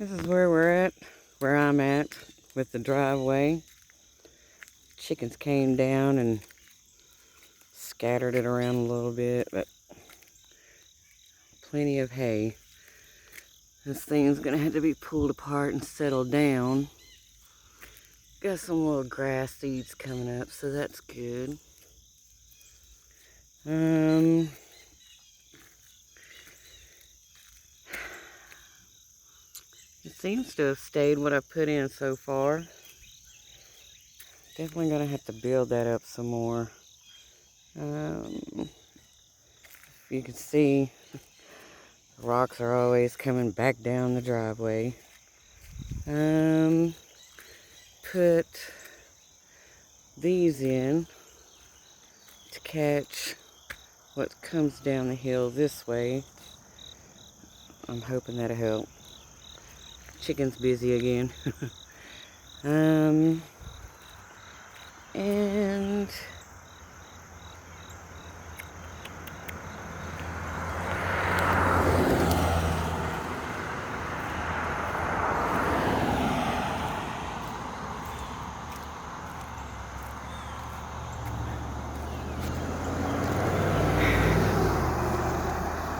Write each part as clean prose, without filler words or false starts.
This is where where I'm at with the driveway. Chickens came down and scattered it around a little bit, but plenty of hay. This thing's gonna have to be pulled apart and settled down. Got some little grass seeds coming up, so that's good. It seems to have stayed what I put in so far. Definitely gonna have to build that up some more. If you can see, the rocks are always coming back down the driveway. Put these in to catch what comes down the hill this way. I'm hoping that'll help. Chicken's busy again. And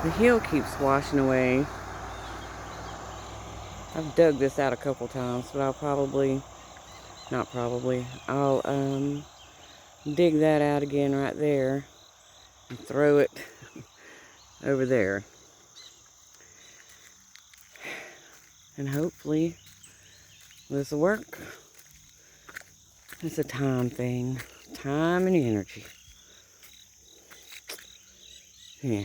the hill keeps washing away. I've dug this out a couple times, but I'll dig that out again right there and throw it over there. And hopefully this will work. It's a time thing. Time and energy. Yeah.